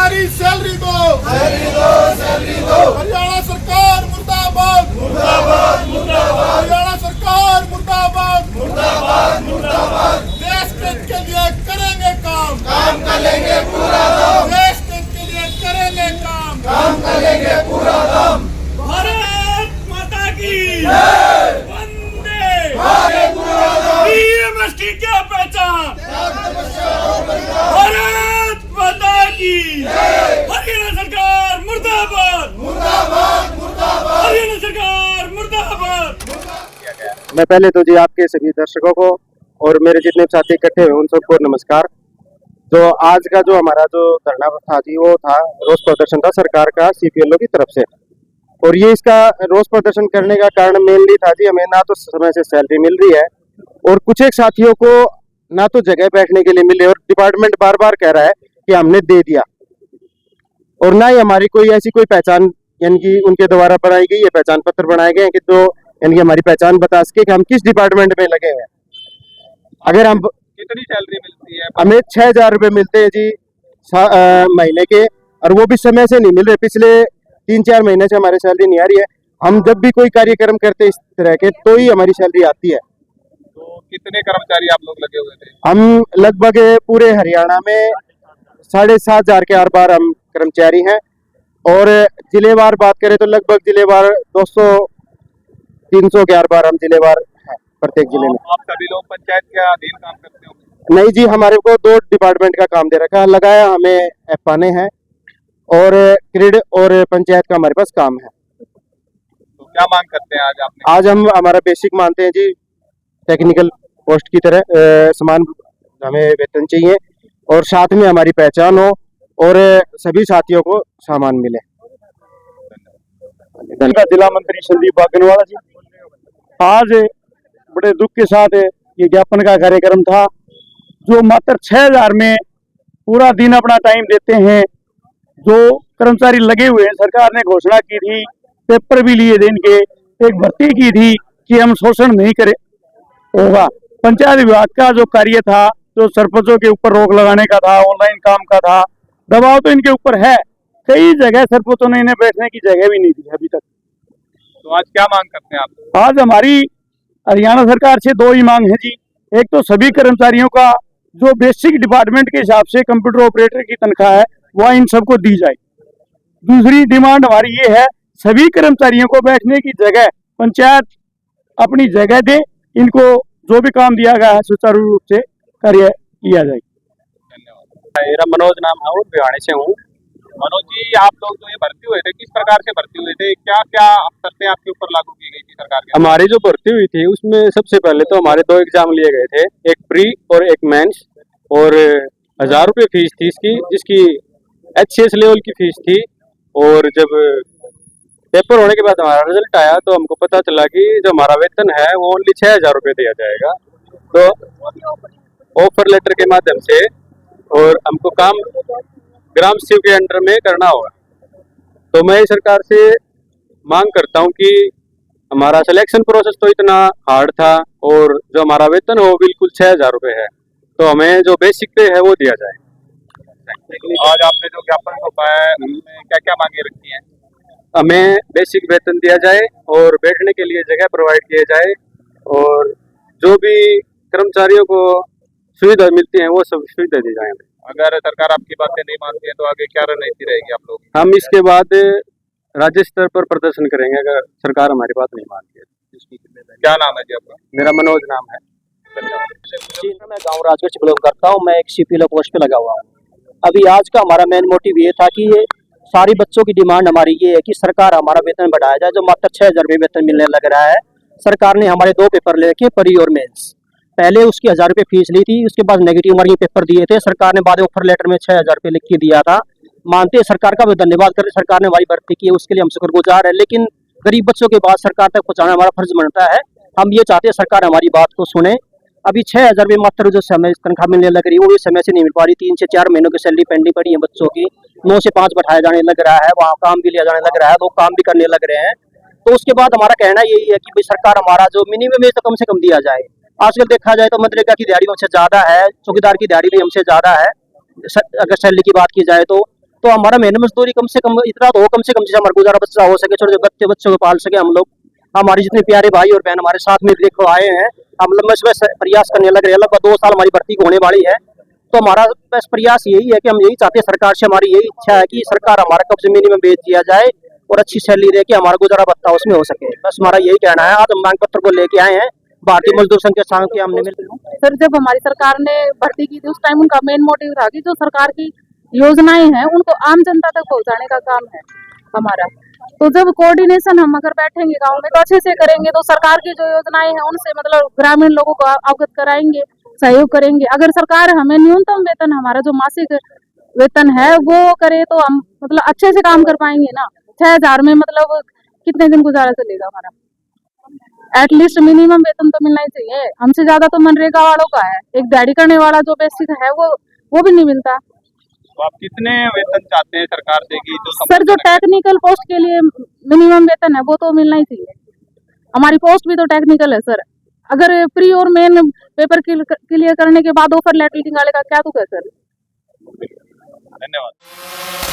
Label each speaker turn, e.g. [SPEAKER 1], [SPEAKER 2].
[SPEAKER 1] हमारी सैलरी दो, सैलरी दो। हरियाणा सरकार मुर्दाबाद, मुर्दाबाद, मुर्दाबाद। हरियाणा सरकार मुर्दाबाद, मुर्दाबाद, मुर्दाबाद। देश हित के लिए करेंगे काम, काम करेंगे पूरा दम। देश हित के लिए करेंगे काम करेंगे पूरा दम। भारत माता की जय, वंदे भारत। पीएमएसटी क्या पहचान, भारत माता की जय। हरियाणा सरकार मुर्दाबाद, मुर्दाबाद, मुर्दाबाद। हरियाणा सरकार मुर्दाबाद।
[SPEAKER 2] मैं पहले तो जी आपके सभी दर्शकों को और मेरे जितने साथी इकट्ठे हुए उन सबको नमस्कार। तो आज का जो हमारा जो धरना था जी वो था रोष प्रदर्शन था सरकार का सीपीएलओ की तरफ से। और ये इसका रोष प्रदर्शन करने का कारण मेनली था जी हमें ना तो समय से सैलरी मिल रही है और कुछ एक साथियों को ना तो जगह बैठने के लिए मिले और डिपार्टमेंट बार बार कह रहा है कि हमने दे दिया और ना ही हमारी कोई ऐसी कोई पहचान यानी कि उनके द्वारा बनाई गई ये पहचान पत्र बनाए गए कि तो यानी कि हमारी पहचान बता सके कि हम किस डिपार्टमेंट में लगे हैं। अगर हम
[SPEAKER 3] कितनी सैलरी मिलती है?
[SPEAKER 2] हमें 6,000 रुपये मिलते हैं जी महीने के और वो भी समय से नहीं मिल रहे। पिछले 3-4 महीने से हमारी सैलरी नहीं आ रही है। हम जब भी कोई कार्यक्रम करते इस तरह के तो ही हमारी सैलरी आती है।
[SPEAKER 3] तो कितने कर्मचारी आप लोग लगे हुए थे?
[SPEAKER 2] हम लगभग पूरे हरियाणा में 7,500 के आर पार हम कर्मचारी हैं और जिलेवार बात करें तो लगभग जिलेवार 200-300 के आर पार हम जिलेवार हैं प्रत्येक जिले में।
[SPEAKER 3] आप सभी लोग पंचायत के अधीन काम करते हो?
[SPEAKER 2] नहीं जी, हमारे को 2 डिपार्टमेंट का काम दे रखा है लगाया हमें एफआने हैं और ग्रिड और पंचायत का हमारे पास काम है।
[SPEAKER 3] तो क्या मांग करते हैं आज आपने?
[SPEAKER 2] आज हम हमारा बेसिक मानते हैं जी टेक्निकल पोस्ट की तरह समान हमें वेतन चाहिए और साथ में हमारी पहचान हो और सभी साथियों को सामान मिले।
[SPEAKER 4] जिला मंत्री संदीप बागनवाला जी, आज बड़े दुख के साथ ये ज्ञापन का कार्यक्रम था। जो मात्र 6,000 में पूरा दिन अपना टाइम देते हैं, जो कर्मचारी लगे हुए हैं, सरकार ने घोषणा की थी, पेपर भी लिए थे इनके, एक भर्ती की थी कि हम शोषण नहीं करे होगा। पंचायत विभाग का जो कार्य था, जो सरपंचों के ऊपर रोक लगाने का था, ऑनलाइन काम का था, दबाव तो इनके ऊपर है। कई जगह सरपंचों ने इन्हें बैठने की जगह भी नहीं दी अभी तक।
[SPEAKER 3] तो आज क्या मांग करते हैं आप?
[SPEAKER 4] आज हमारी हरियाणा सरकार से 2 ही मांग है जी। एक तो सभी कर्मचारियों का जो बेसिक डिपार्टमेंट के हिसाब से कंप्यूटर ऑपरेटर की तनख्वाह है वह इन सबको दी जाए। दूसरी डिमांड हमारी ये है, सभी कर्मचारियों को बैठने की जगह पंचायत अपनी जगह दे, इनको जो भी काम दिया गया है सुचारू रूप से कार्य किया जाए।
[SPEAKER 3] धन्यवाद। मेरा मनोज नाम है और भिवाड़ी से हूँ। मनोज जी, आप लोग जो ये भर्ती हुए थे, किस प्रकार से भर्ती हुए थे? क्या क्या शर्तें आपके ऊपर लागू की गई थी सरकार की?
[SPEAKER 2] हमारी जो भर्ती हुई थी उसमें सबसे पहले तो हमारे 2 एग्जाम लिए गए थे, एक प्री और एक मेंस और 1,000 रुपये फीस थी इसकी, जिसकी HCS लेवल की फीस थी। और जब पेपर होने के बाद हमारा रिजल्ट आया तो हमको पता चला कि जो हमारा वेतन है वो ओनली 6,000 रुपये दिया जाएगा। तो ऑफर लेटर के माध्यम से और हमको काम ग्राम शिव के अंडर में करना होगा। तो मैं सरकार से मांग करता हूं कि हमारा सिलेक्शन प्रोसेस तो इतना हार्ड था और जो हमारा वेतन है वो बिल्कुल 6,000 रुपये है, तो हमें जो बेसिक पे है वो दिया जाए।
[SPEAKER 3] आज आपने जो ज्ञापन सौंपा है उसमें क्या क्या मांगे रखी हैं?
[SPEAKER 2] हमें बेसिक वेतन दिया जाए और बैठने के लिए जगह प्रोवाइड किया जाए और जो भी कर्मचारियों को सुविधा मिलती है वो सब सुविधा दी जाए।
[SPEAKER 3] अगर सरकार आपकी बातें नहीं मानती है तो आगे क्या रणनीति रहेगी आप लोग?
[SPEAKER 2] हम इसके बाद राज्य स्तर पर प्रदर्शन करेंगे अगर सरकार हमारी बात नहीं मानती है।
[SPEAKER 3] क्या नाम है जी आपका?
[SPEAKER 2] मेरा मनोज नाम है।
[SPEAKER 5] जी, मैं गाँव राजगढ़ से बिलोंग करता हूँ। मैं एक CPLO पोस्ट पे लगा हुआ हूँ। अभी आज का हमारा मेन मोटिव ये था कि ये सारी बच्चों की डिमांड हमारी ये है कि सरकार हमारा वेतन बढ़ाया जाए। जो मात्र 6,000 रुपये वेतन मिलने लग रहा है, सरकार ने हमारे 2 पेपर ले रखे, प्री और मेंस। पहले उसकी 1,000 रुपये फीस ली थी, उसके बाद नेगेटिव मार्किंग पेपर दिए थे। सरकार ने बाद ऑफर लेटर में 6,000 रुपये लिख के दिया था। मानते हैं सरकार का भी धन्यवाद करें, सरकार ने हमारी भर्ती की है उसके लिए हम शुक्रगुजार है। लेकिन गरीब बच्चों के बाद सरकार तक पहुँचाना हमारा फर्ज बनता है। हम ये चाहते हैं सरकार हमारी बात को सुने। अभी 6,000 रुपये मात्र जो समय तनख्वाह मिलने लग रही है वो भी समय से नहीं मिल पा रही। 3 से 4 महीनों की सैलरी पेंडिंग पड़ी है बच्चों की। 9 से 5 बैठाया जाने लग रहा है, वहाँ काम भी लिया जाने लग रहा है, लोग काम भी करने लग रहे हैं। तो उसके बाद हमारा कहना यही है कि भाई सरकार हमारा जो मिनिमम है तो कम से कम दिया जाए। आजकल देखा जाए तो मनरेगा की दिहाड़ी हमसे ज़्यादा है, चौकीदार की दिहाड़ी भी हमसे ज़्यादा है अगर सैलरी की बात की जाए तो। तो हमारा मेहनत मजदूरी कम से कम इतना तो हो, कम से कम जिससे हमारा गुजारा बच्चा हो सके, छोटे छोटे बच्चों को पाल सके हम लोग। हमारे जितने प्यारे भाई और बहन हमारे साथ में देखो आए हैं, हम लंबे समय से प्रयास करने लग रहे हैं। लगभग 2 साल हमारी भर्ती होने वाली है, तो हमारा बस प्रयास यही है कि हम यही चाहते हैं सरकार से, हमारी यही इच्छा है कि सरकार हमारा कब से मिनिमम वेज दिया जाए और अच्छी सैलरी दे के हमारा गुजारा भत्ता उसमें हो सके। बस हमारा यही कहना है। आज हम मांग पत्र को लेके आए हैं भारतीय मजदूर संघ के संघ के हमने मिल।
[SPEAKER 6] सर, जब हमारी सरकार ने भर्ती की थी उस टाइम उनका मेन मोटिव था कि जो सरकार की योजनाएं हैं उनको आम जनता तक पहुंचाने का काम है हमारा। तो जब कोऑर्डिनेशन हम अगर बैठेंगे गांव में तो अच्छे से करेंगे, तो सरकार की जो योजनाएं हैं उनसे मतलब ग्रामीण लोगों को अवगत कराएंगे, सहयोग करेंगे। अगर सरकार हमें न्यूनतम वेतन, हमारा जो मासिक वेतन है वो करे तो हम मतलब अच्छे से काम कर पाएंगे ना। 6,000 में मतलब कितने दिन गुजारा चलेगा हमारा? एटलीस्ट मिनिमम वेतन तो मिलना ही चाहिए। हमसे ज्यादा तो मनरेगा वालों का है, एक दिहाड़ी करने वाला जो बेसिक है वो भी नहीं मिलता।
[SPEAKER 3] तो आप कितने वेतन चाहते हैं सरकार देगी?
[SPEAKER 6] सर, जो टेक्निकल पोस्ट के लिए मिनिमम वेतन है वो तो मिलना ही चाहिए। हमारी पोस्ट भी तो टेक्निकल है सर। अगर प्री और मेन पेपर क्लियर करने के बाद ऑफर लेटर निकालेगा क्या तो क्या सर?
[SPEAKER 3] धन्यवाद।